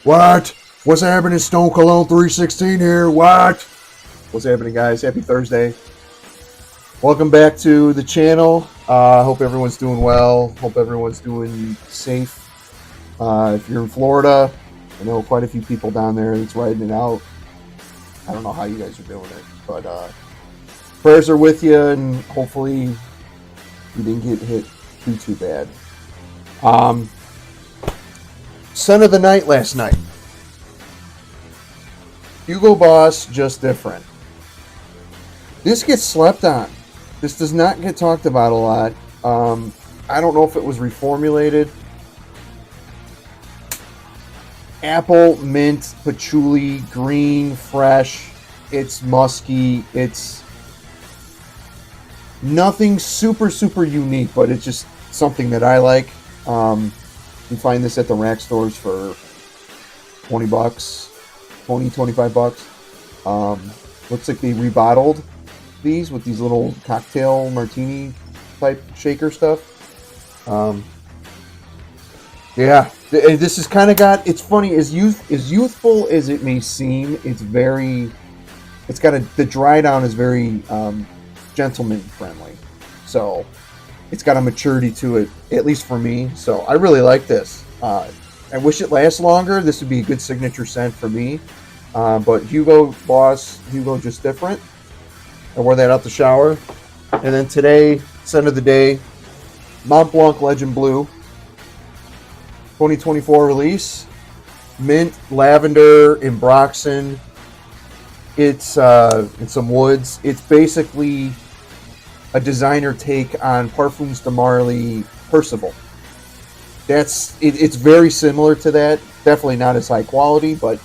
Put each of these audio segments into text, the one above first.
What? What's happening? Stone Cologne 316 here. What? What's happening, guys? Happy Thursday. Welcome back to the channel. Hope everyone's doing well. Hope everyone's doing safe. If you're in Florida, I know quite a few people down there that's riding it out. I don't know how you guys are doing it, but prayers are with you, and hopefully you didn't get hit too bad. Son of the night last night. Hugo Boss Just Different. This gets slept on. This does not get talked about a lot. I don't know if it was reformulated. Apple, mint, patchouli, green, fresh. It's musky. It's nothing super unique, but it's just something that I like. You find this at the rack stores for 20 bucks, 25 bucks. Looks like they rebottled these with these little cocktail martini type shaker stuff. Yeah, this is kind of got, it's funny, as youthful as it may seem, the dry down is very gentleman friendly. So it's got a maturity to it, at least for me. So I really like this. I wish it lasts longer. This would be a good signature scent for me. But Hugo Just Different. I wore that out the shower. And then today, scent of the day, Mont Blanc Legend Blue. 2024 release. Mint, lavender, and Broxton. It's in some woods. It's basically a designer take on Parfums de Marly Percival. It's very similar to that. Definitely not as high quality, but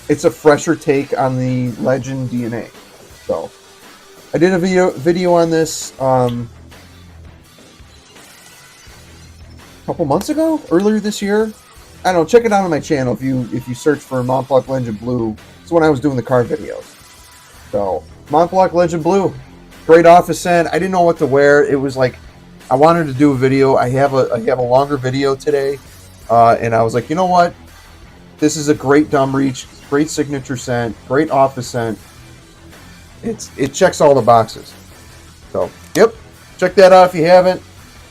it's a fresher take on the Legend DNA. So I did a video on this a couple months ago, earlier this year. I don't know. Check it out on my channel if you search for Mont Blanc Legend Blue. It's when I was doing the car videos. So Mont Blanc Legend Blue. Great office scent. I didn't know what to wear. It was like I wanted to do a video. I have a longer video today, and I was like, you know what? This is a great dumb reach, great signature scent, great office scent. It checks all the boxes. So yep, check that out if you haven't.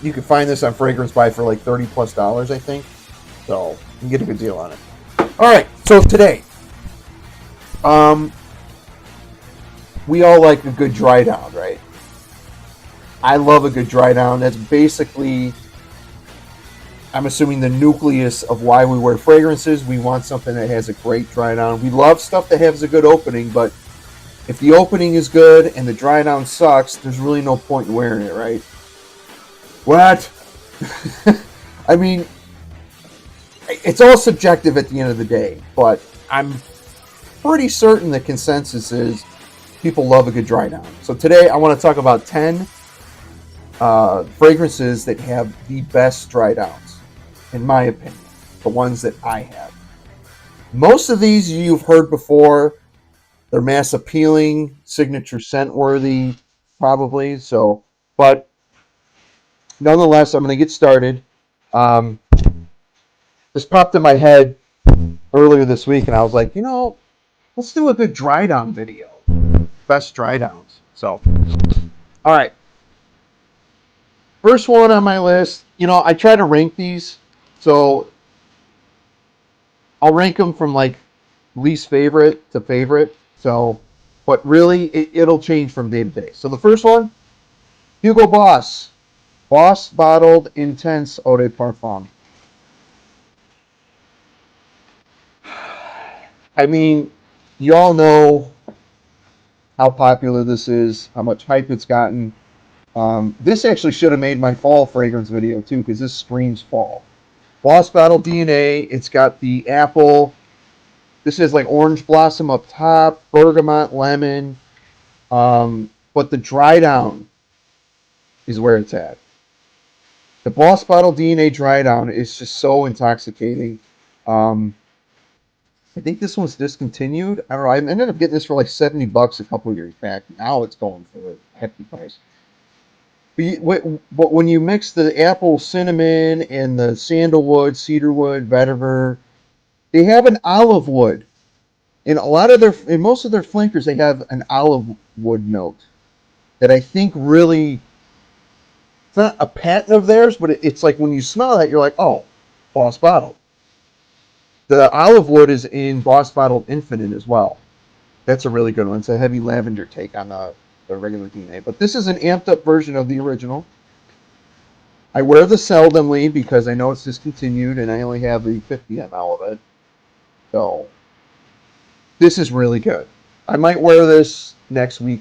You can find this on Fragrance Buy for like $30+, I think. So you can get a good deal on it. All right, so today, we all like a good dry down, right? I love a good dry down. That's basically, I'm assuming, the nucleus of why we wear fragrances. We want something that has a great dry down. We love stuff that has a good opening, but if the opening is good and the dry down sucks, there's really no point in wearing it, right? What? I mean, it's all subjective at the end of the day, but I'm pretty certain the consensus is people love a good dry down. So today I want to talk about 10 fragrances that have the best dry downs, in my opinion, the ones that I have. Most of these you've heard before. They're mass appealing, signature scent worthy, probably. So, but nonetheless, I'm going to get started. This popped in my head earlier this week, and I was like, let's do a good dry down video. Best dry downs. So, all right. First one on my list, I try to rank these. So I'll rank them from like least favorite to favorite. So, but really, it'll change from day to day. So the first one, Hugo Boss Bottled Intense Eau de Parfum. I mean, you all know how popular this is, how much hype it's gotten. This actually should have made my fall fragrance video too, because this screams fall. Boss Bottled DNA. It's got the apple. This is like orange blossom up top, bergamot, lemon. But the dry down is where it's at. The Boss Bottle DNA dry down is just so intoxicating. I think this one's discontinued. I don't know. I ended up getting this for like $70 a couple of years back. Now it's going for a hefty price. But when you mix the apple cinnamon and the sandalwood, cedarwood, vetiver, They have an olive wood. In most of their flankers, they have an olive wood note that I think really, it's not a patent of theirs, but it's like when you smell that, you're like, oh, Boss Bottled. The olive wood is in Boss Bottled Infinite as well. That's a really good one. It's a heavy lavender take on the regular DNA. But this is an amped up version of the original. I wear the seldomly because I know it's discontinued and I only have the 50 ml of it. So this is really good. I might wear this next week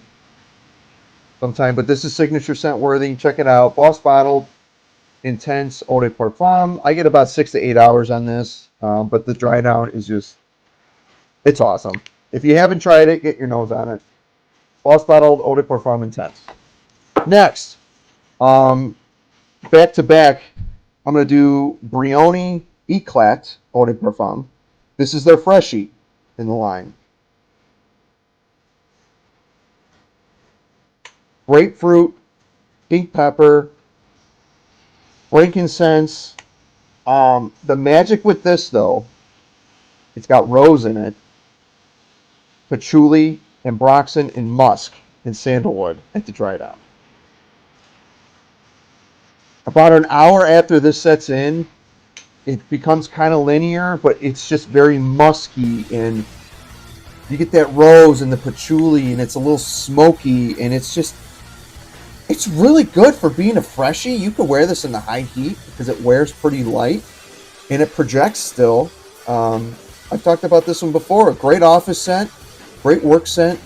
sometime, but this is signature scent worthy. Check it out. Boss Bottled Intense Eau de Parfum. I get about 6 to 8 hours on this, but the dry down is just, it's awesome. If you haven't tried it, get your nose on it. Boss Bottled Eau de Parfum Intense. Next, back to back, I'm going to do Brioni Eclat Eau de Parfum. This is their freshie in the line. Grapefruit, pink pepper, frankincense. The magic with this, though, it's got rose in it, patchouli, and ambroxan, and musk, and sandalwood at the dry down. About an hour after this sets in, it becomes kind of linear, but it's just very musky, and you get that rose and the patchouli, and it's a little smoky, and it's really good for being a freshie. You could wear this in the high heat because it wears pretty light, and it projects still. I've talked about this one before. A great office scent, great work scent.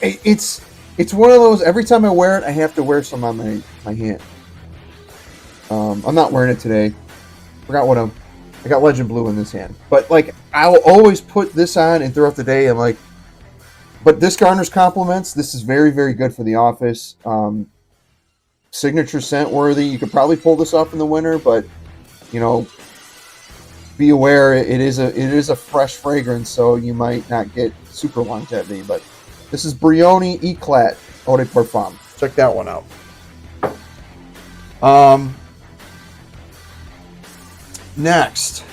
It's one of those, every time I wear it, I have to wear some on my hand. I'm not wearing it today. I got Legend Blue in this hand. But, like, I'll always put this on, and throughout the day, I'm like, but this garners compliments. This is very, very good for the office. Signature scent worthy. You could probably pull this off in the winter, but, you know, be aware it is a fresh fragrance, so you might not get super longevity, but this is Brioni Eclat Eau de Parfum. Check that one out. Next,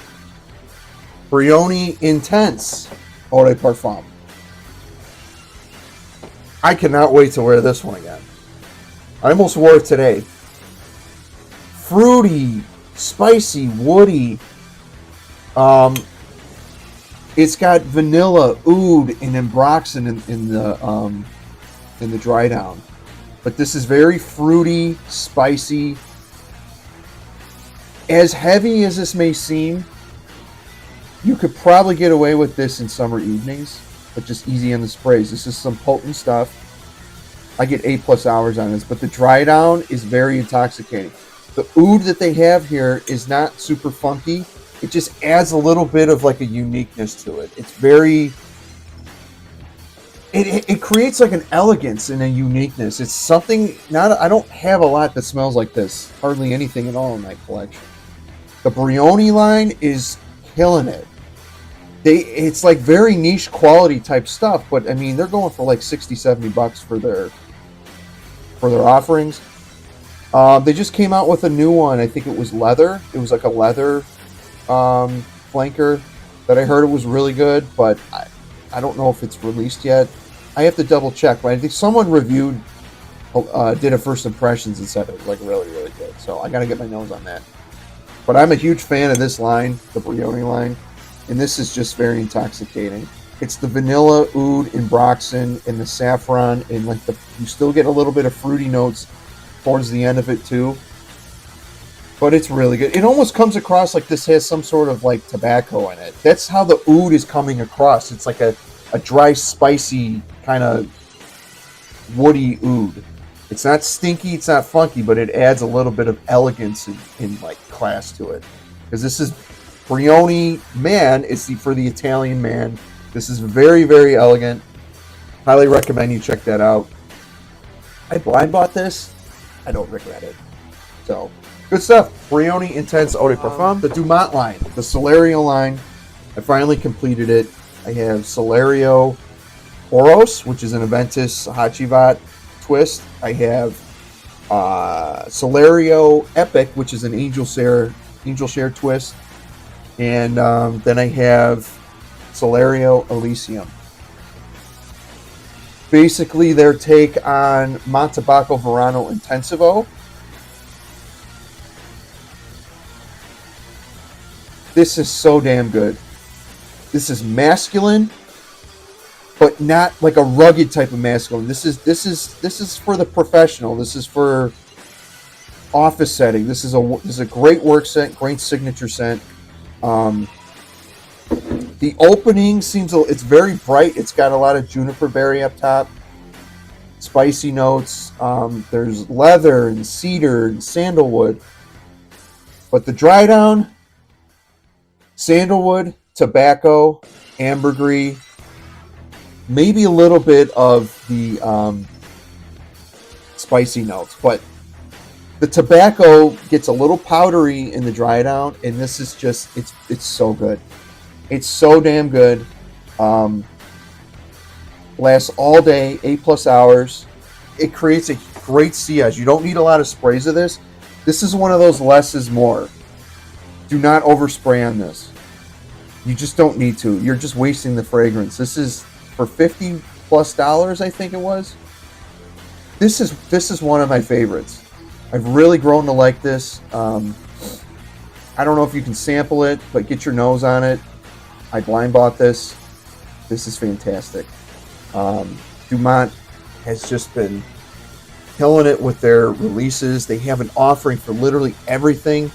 Brioni Intense Eau de Parfum. I cannot wait to wear this one again. I almost wore it today. Fruity, spicy, woody. It's got vanilla, oud, and ambroxan in the dry down. But this is very fruity, spicy. As heavy as this may seem, you could probably get away with this in summer evenings, but just easy on the sprays. This is some potent stuff. I get 8+ hours on this, but the dry down is very intoxicating. The oud that they have here is not super funky. It just adds a little bit of like a uniqueness to it. It's very, it creates like an elegance and a uniqueness. It's something, I don't have a lot that smells like this. Hardly anything at all in my collection. The Brioni line is killing it. It's like very niche quality type stuff, but I mean, they're going for like $60-$70 for their offerings. They just came out with a new one. I think it was leather. It was like a leather flanker that I heard it was really good, but I don't know if it's released yet. I have to double check, but I think someone reviewed, did a first impressions and said it was like really, really good. So I got to get my nose on that. But I'm a huge fan of this line, the Brioni line, and this is just very intoxicating. It's the vanilla, oud, and ambroxan, and the saffron, and like you still get a little bit of fruity notes towards the end of it too. But it's really good. It almost comes across like this has some sort of like tobacco in it. That's how the oud is coming across. It's like a dry, spicy, kind of woody oud. It's not stinky, it's not funky, but it adds a little bit of elegance in like class to it. Because this is Brioni Man. It's for the Italian man. This is very, very elegant. Highly recommend you check that out. I blind bought this. I don't regret it. So, good stuff. Brioni Intense Eau de Parfum. The Dumont line, the Celerio line. I finally completed it. I have Celerio Oros, which is an Aventus Hachivat twist. I have Solario Epic, which is an angel share twist, and then I have Celerio Alisium. Basically, their take on Montebaco Verano Intensivo. This is so damn good. This is masculine, but not like a rugged type of masculine. This is for the professional. This is for office setting. This is a great work scent, great signature scent. The opening it's very bright. It's got a lot of juniper berry up top, spicy notes. There's leather and cedar and sandalwood. But the dry down, sandalwood, tobacco, ambergris, maybe a little bit of the spicy notes, but the tobacco gets a little powdery in the dry down, and this is just it's so good. It's so damn good. Lasts all day, 8+ hours. It creates a great sillage. You don't need a lot of sprays of this. This is one of those less is more. Do not overspray on this. You just don't need to. You're just wasting the fragrance. This is for $50+, I think it was. This is one of my favorites. I've really grown to like this. I don't know if you can sample it, but get your nose on it. I blind bought this. This is fantastic. Dumont has just been killing it with their releases. They have an offering for literally everything.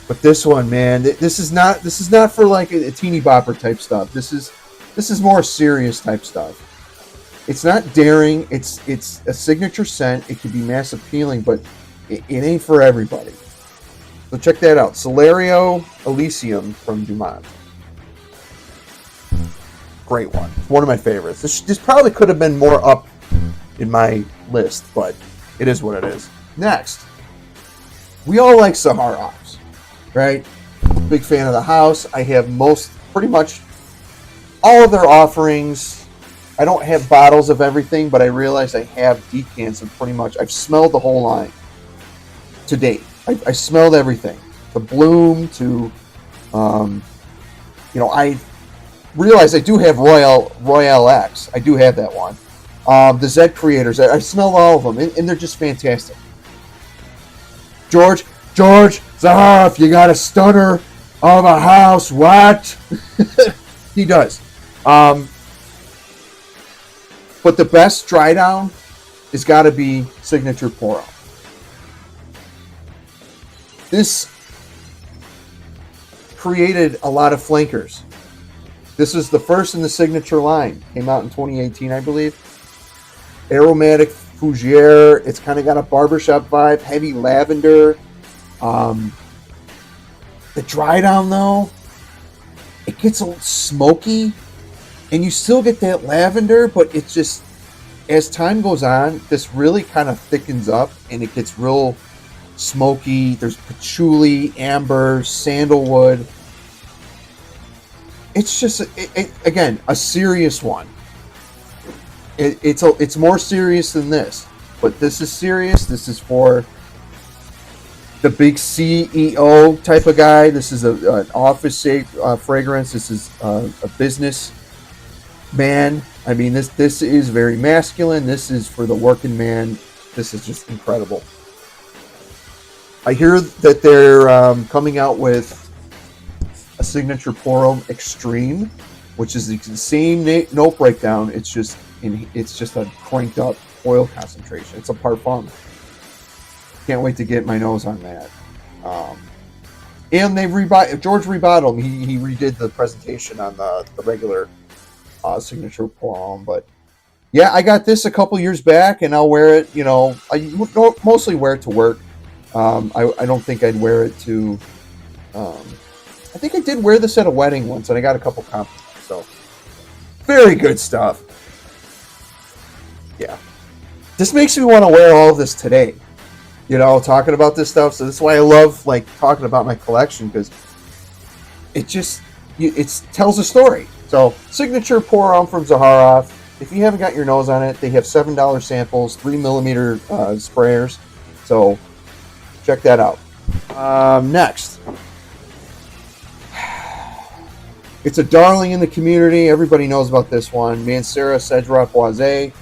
But this one, man, this is not for like a teeny bopper type stuff. This is more serious type stuff. It's not daring. It's a signature scent. It can be mass appealing, but it ain't for everybody. So check that out. Solario Alisium from Dumont. Great one. It's one of my favorites. This probably could have been more up in my list, but it is what it is. Next, we all like Saharovs, right? Big fan of the house. I have pretty much all of their offerings. I don't have bottles of everything, but I realize I have decants of pretty much. I've smelled the whole line to date. I smelled everything. The Bloom to, I realize I do have Royale X. I do have that one. The Z Creators. I smelled all of them, and they're just fantastic. George Zaharoff, you got a stunner of a house. What? He does. But the best dry down has got to be Signature Poro. This created a lot of flankers. This is the first in the Signature line. Came out in 2018, I believe. Aromatic fougere. It's kind of got a barbershop vibe. Heavy lavender. The dry down, though, it gets a little smoky. And you still get that lavender, but it's just, as time goes on, this really kind of thickens up and it gets real smoky. There's patchouli, amber, sandalwood. It's just, again, a serious one. It's more serious than this, but this is serious. This is for the big CEO type of guy. This is an office fragrance. This is a business man. I mean, this is very masculine. This is for the working man. This is just incredible. I hear that they're coming out with a Signature Poro Extreme, which is the same note breakdown. It's just a cranked up oil concentration. It's a Parfum. Can't wait to get my nose on that. And George rebottled him. He redid the presentation on the regular Signature Poro. But yeah, I got this a couple years back, and I'll wear it. I mostly wear it to work. I don't think I'd wear it to. I think I did wear this at a wedding once, and I got a couple compliments. So very good stuff. Yeah, this makes me want to wear all of this today. Talking about this stuff. So that's why I love talking about my collection, because it tells a story. So Signature Poro from Zaharoff. if you haven't got your nose on it, they have $7 samples, 3mm sprayers. So check that out. Next. It's a darling in the community. Everybody knows about this one. Mancera Cedrat Boise.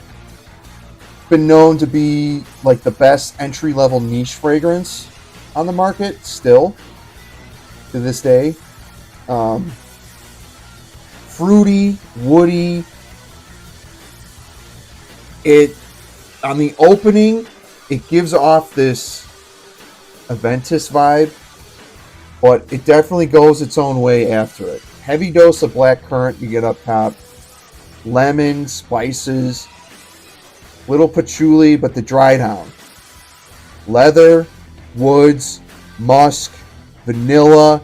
Been known to be like the best entry-level niche fragrance on the market still to this day. Fruity, woody. It, on the opening, it gives off this Aventus vibe, but it definitely goes its own way after it. Heavy dose of black currant you get up top. Lemon, spices, little patchouli, but the dry down. Leather, woods, musk, vanilla,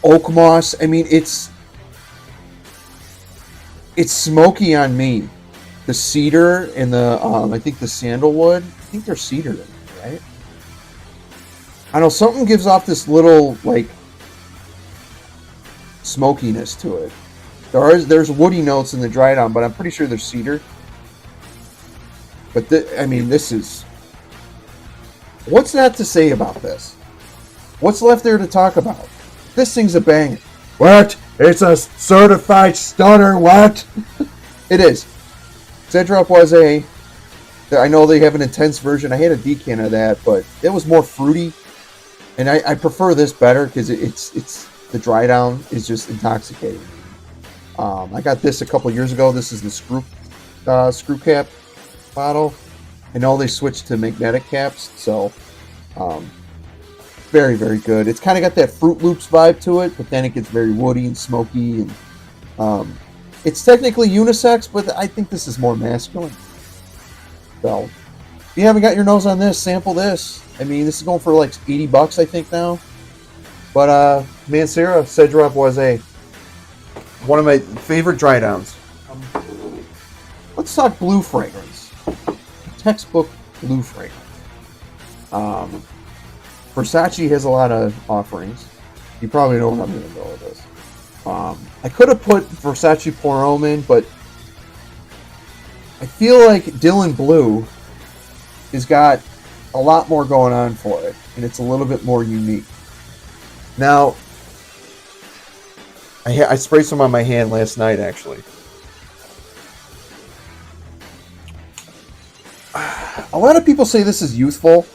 oak moss. I mean, it's smoky on me. The cedar and the, I think the sandalwood. I think they're cedar in there, right? I know something gives off this little, like, smokiness to it. There's woody notes in the dry down, but I'm pretty sure they're cedar. But, I mean, this is... What's not to say about this? What's left there to talk about? This thing's a banger. What? It's a certified stunner, what? It is. Cedrat Boise. I know they have an intense version. I had a decan of that, but it was more fruity. And I prefer this better because it's the dry down is just intoxicating. I got this a couple years ago. This is the screw cap bottle. I know they switched to magnetic caps, so very, very good. It's kind of got that Fruit Loops vibe to it, but then it gets very woody and smoky. And it's technically unisex, but I think this is more masculine. So if you haven't got your nose on this, sample this. I mean, this is going for like $80, I think, now. But Mancera Cedrat Boise, one of my favorite dry downs. Let's talk blue fragrance. Textbook blue fragrance. Versace has a lot of offerings. You probably know where I'm going to go with this. I could have put Versace Pour Homme in, but I feel like Dylan Blue has got a lot more going on for it, and it's a little bit more unique. Now, I sprayed some on my hand last night, actually. A lot of people say this is youthful.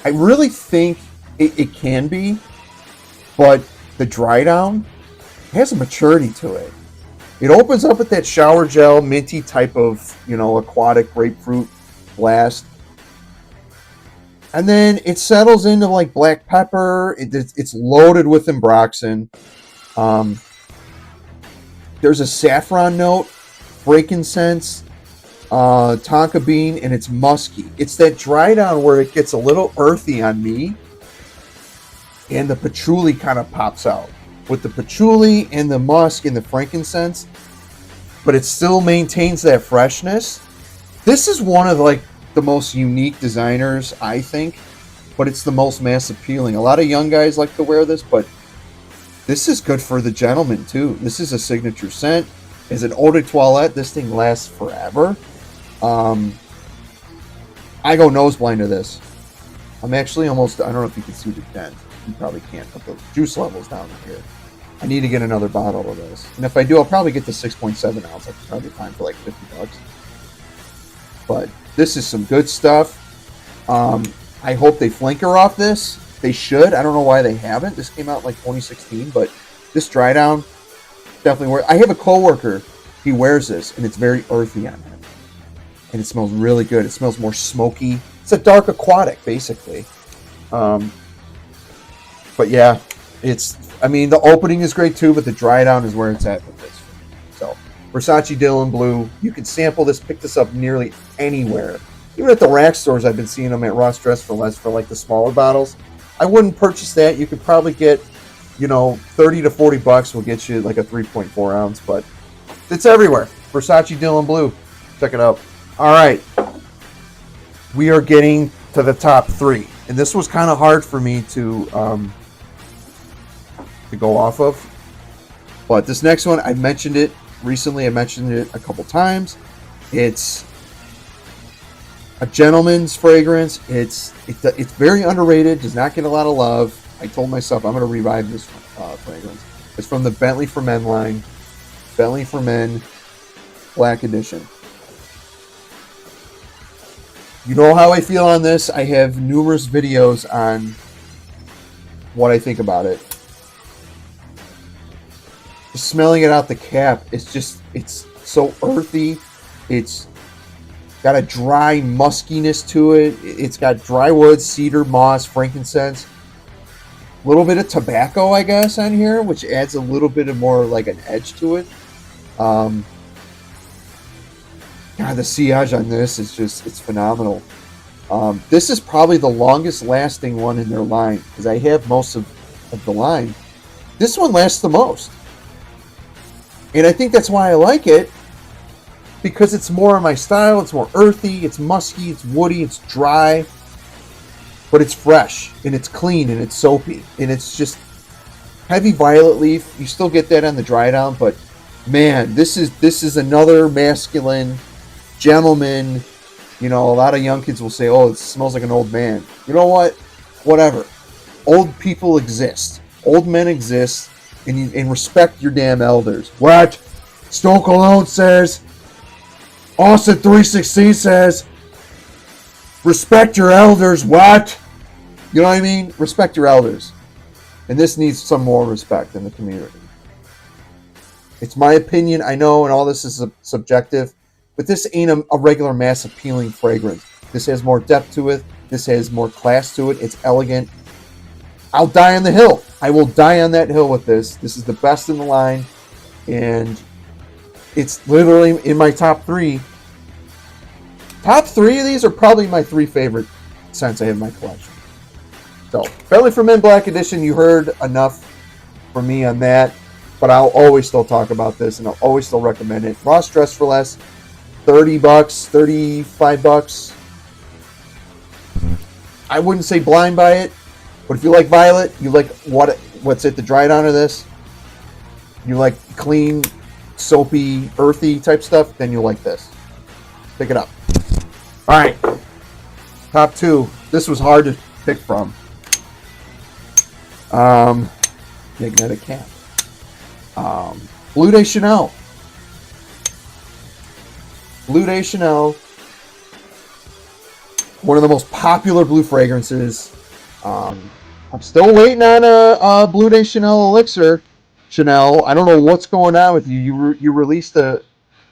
I really think it can be, but the dry down has a maturity to it. It opens up with that shower gel, minty type of, aquatic grapefruit blast. And then it settles into like black pepper. It's loaded with ambroxan. There's a saffron note, frankincense, tonka bean, and it's musky. It's that dry down where it gets a little earthy on me, and the patchouli kind of pops out with the patchouli and the musk and the frankincense, but it still maintains that freshness. This is one of like the most unique designers, I think, but it's the most mass appealing. A lot of young guys like to wear this, but this is good for the gentleman too. This is a signature scent. As an eau de toilette, this thing lasts forever. I go nose blind to this. I'm actually almost, I don't know if you can see the dent. You probably can't, but the juice level's down here. I need to get another bottle of this. And if I do, I'll probably get the 6.7 ounce. I can probably find for like $50. But this is some good stuff. I hope they flanker off this. They should. I don't know why they haven't. This came out like 2016, but this dry down definitely works. I have a coworker. He wears this, and it's very earthy on him. And it smells really good. It smells more smoky. It's a dark aquatic, basically. But yeah, the opening is great too, but the dry down is where it's at with this. So, Versace Dylan Blue. You can sample this, pick this up nearly anywhere. Even at the rack stores, I've been seeing them at Ross Dress for Less for like the smaller bottles. I wouldn't purchase that. You could probably get, $30 to $40 will get you like a 3.4 ounce, but it's everywhere. Versace Dylan Blue. Check it out. All right. We are getting to the top 3. And this was kind of hard for me to go off of. But this next one, I mentioned it recently. I mentioned it a couple times. It's a gentleman's fragrance. It's very underrated. Does not get a lot of love. I told myself I'm going to revive this fragrance. It's from the Bentley for Men line. Bentley for Men Black Edition. You know how I feel on this. I have numerous videos on what I think about it. Just smelling it out the cap, it's so earthy. It's got a dry muskiness to it. It's got dry wood, cedar, moss, frankincense. A little bit of tobacco, I guess, on here, which adds a little bit of more like an edge to it. God, the sillage on this is it's phenomenal. This is probably the longest lasting one in their line, because I have most of the line. This one lasts the most. And I think that's why I like it, because it's more of my style. It's more earthy, it's musky, it's woody, it's dry, but it's fresh, and it's clean, and it's soapy, and it's just heavy violet leaf. You still get that on the dry down, but man, this is another masculine gentleman. You know, a lot of young kids will say, oh, it smells like an old man. You know what? Whatever. Old people exist. Old men exist, and respect your damn elders. What? Stone Cologne says, Austin 316 says, respect your elders. What? You know what I mean? Respect your elders. And this needs some more respect in the community. It's my opinion, I know, and all this is subjective, but this ain't a regular mass appealing fragrance. This has more depth to it. This has more class to it. It's elegant. I'll die on the hill. I will die on that hill with this. This is the best in the line, and it's literally in my top 3. Top 3 of these are probably my 3 favorite scents I have in my collection. So, Bentley for Men Black Edition, you heard enough from me on that, but I'll always still talk about this, and I'll always still recommend it. Ross Dress for Less, $30, $35. I wouldn't say blind buy it, but if you like violet, you like what's it, the dry down of this, you like clean, soapy, earthy type stuff, then you'll like this. Pick it up. All right, top 2. This was hard to pick from. Magnetic cap. Bleu de Chanel. Bleu de Chanel. One of the most popular blue fragrances. I'm still waiting on a Bleu de Chanel elixir. Chanel, I don't know what's going on with you. You released a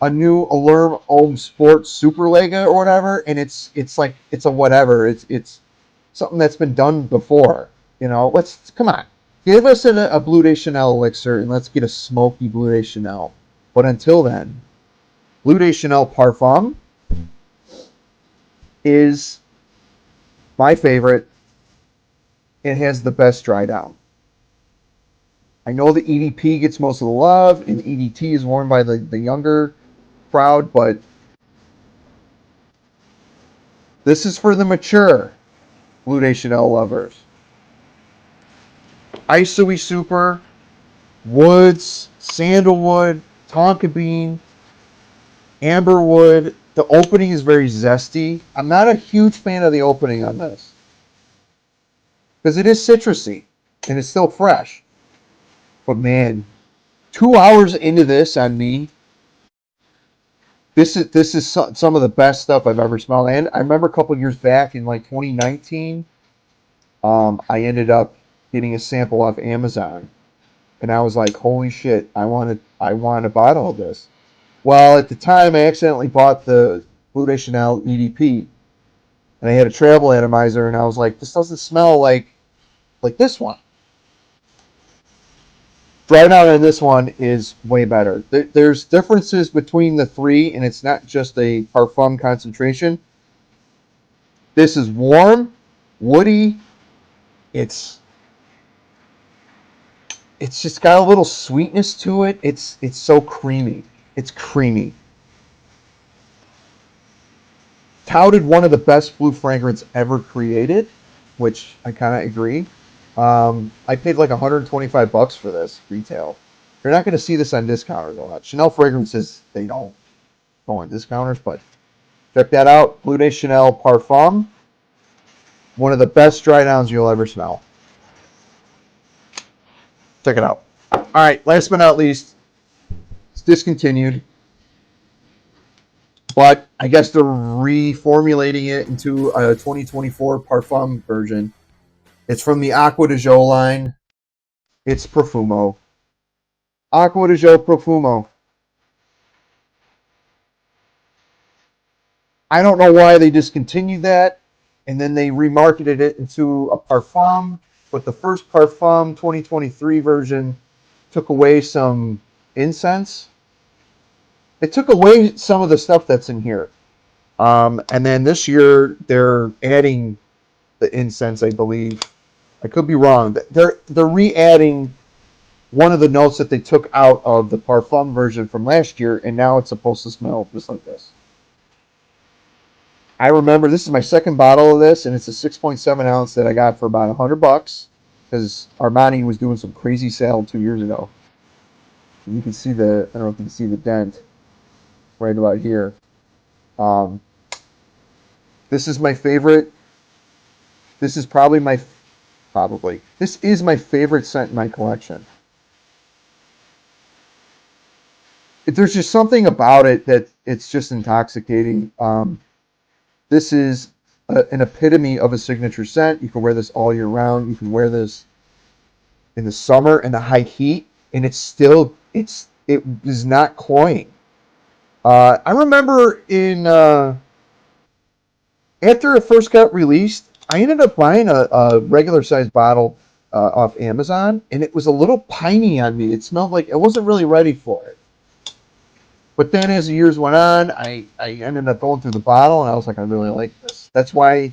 new Allure Homme Sport Super Lega or whatever, and it's like it's a whatever. It's something that's been done before. You know, come on. Give us a Bleu de Chanel elixir, and let's get a smoky Bleu de Chanel. But until then, Bleu de Chanel Parfum is my favorite. It has the best dry down. I know the EDP gets most of the love, and EDT is worn by the younger crowd, but this is for the mature Bleu de Chanel lovers. Isoi Super, woods, sandalwood, tonka bean, amberwood. The opening is very zesty. I'm not a huge fan of the opening on this, because it is citrusy, and it's still fresh. But man, 2 hours into this on me, this is some of the best stuff I've ever smelled. And I remember a couple of years back in like 2019, I ended up getting a sample off Amazon, and I was like, holy shit, I want a bottle of this. Well, at the time, I accidentally bought the Bleu de Chanel EDP, and I had a travel atomizer, and I was like, this doesn't smell like this one. Dry down on this one is way better. There's differences between the 3, and it's not just a Parfum concentration. This is warm, woody. It's just got a little sweetness to it. It's so creamy. It's creamy. Touted one of the best blue fragrance ever created, which I kind of agree. I paid like $125 for this retail. You're not going to see this on discounters a lot. Chanel fragrances, they don't. going discounters, but check that out. Bleu de Chanel Parfum. One of the best dry downs you'll ever smell. Check it out. All right, last but not least, it's discontinued, but I guess they're reformulating it into a 2024 Parfum version. It's from the Acqua Di Gio line. It's Profumo. Acqua Di Gio Profumo. I don't know why they discontinued that, and then they remarketed it into a Parfum, but the first Parfum 2023 version took away some incense. It took away some of the stuff that's in here. And then this year, they're adding the incense, I believe. I could be wrong. They're re-adding one of the notes that they took out of the Parfum version from last year, and now it's supposed to smell just like this. I remember this is my second bottle of this, and it's a 6.7 ounce that I got for about $100 because Armani was doing some crazy sale 2 years ago. And you can see the, I don't know if you can see the dent right about here. This is my favorite. This is probably this is my favorite scent in my collection. There's just something about it that it's just intoxicating. This is an epitome of a signature scent. You can wear this all year round. You can wear this in the summer and the high heat, and it is not cloying. I remember after it first got released, I ended up buying a regular sized bottle off Amazon, and it was a little piney on me. It smelled like I wasn't really ready for it. But then as the years went on, I ended up going through the bottle, and I was like, I really like this. That's why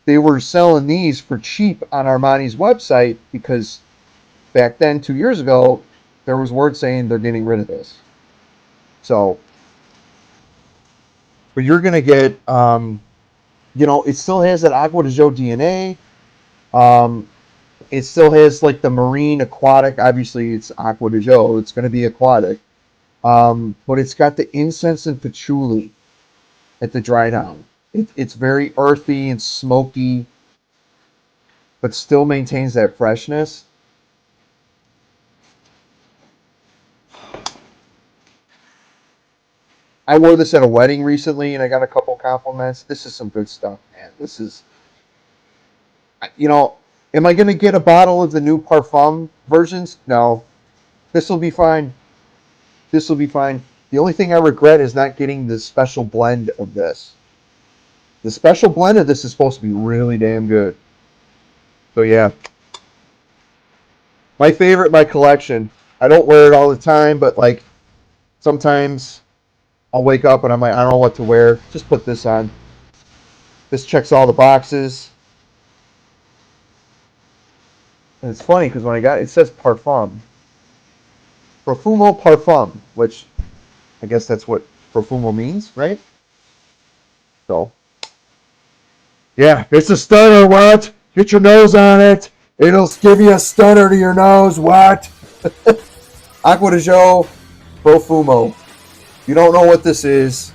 they were selling these for cheap on Armani's website, because back then, 2 years ago, there was word saying they're getting rid of this. So, but you're going to get, it still has that Acqua Di Gio DNA. It still has like the marine aquatic. Obviously, it's Acqua Di Gio. It's going to be aquatic. But it's got the incense and patchouli at the dry down. It's very earthy and smoky, but still maintains that freshness. I wore this at a wedding recently, and I got a couple compliments. This is some good stuff, man. This is, am I going to get a bottle of the new Parfum versions? No. This will be fine. This will be fine. The only thing I regret is not getting the special blend of this. The special blend of this is supposed to be really damn good. So yeah. My favorite, my collection. I don't wear it all the time, but like sometimes I'll wake up and I'm like, I don't know what to wear. Just put this on. This checks all the boxes. And it's funny because when I got it, it says Parfum. Profumo Parfum, which I guess that's what Profumo means, right? So, yeah, it's a stunner, what? Get your nose on it. It'll give you a stunner to your nose, what? Acqua Di Gio Profumo. If you don't know what this is,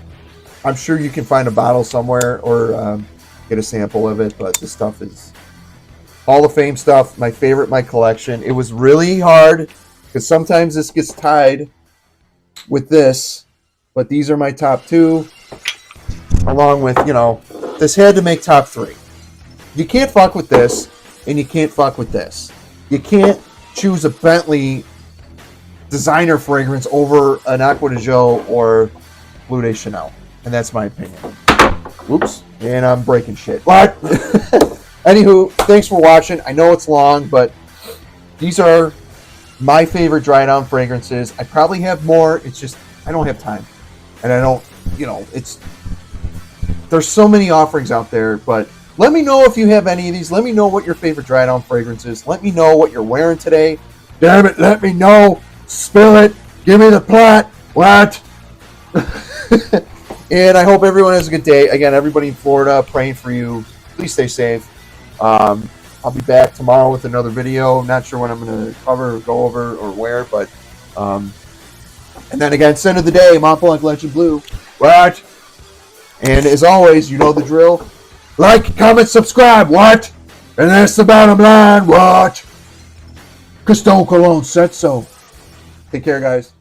I'm sure you can find a bottle somewhere or get a sample of it, but this stuff is Hall of Fame stuff. My favorite, my collection. It was really hard because sometimes this gets tied with this, but these are my top two, along with, this had to make top three. You can't fuck with this, and you can't fuck with this. You can't choose a Bentley designer fragrance over an Acqua Di Gio or Bleu de Chanel, and that's my opinion. Whoops, and I'm breaking shit. What? Anywho, thanks for watching. I know it's long, but these are my favorite dry down fragrances. I probably have more. It's just I don't have time, and I don't. There's so many offerings out there, but let me know if you have any of these. Let me know what your favorite dry down fragrance is. Let me know what you're wearing today. Damn it, let me know. Spill it. Give me the plot. What? And I hope everyone has a good day. Again, everybody in Florida, praying for you. Please stay safe. I'll be back tomorrow with another video. Not sure what I'm going to cover or go over or where, but And then again, scent of the day, Mont Blanc Legend Blue. What? And as always, you know the drill. Like, comment, subscribe. What? And that's the bottom line. What? Cause Stone Cologne said so. Take care, guys.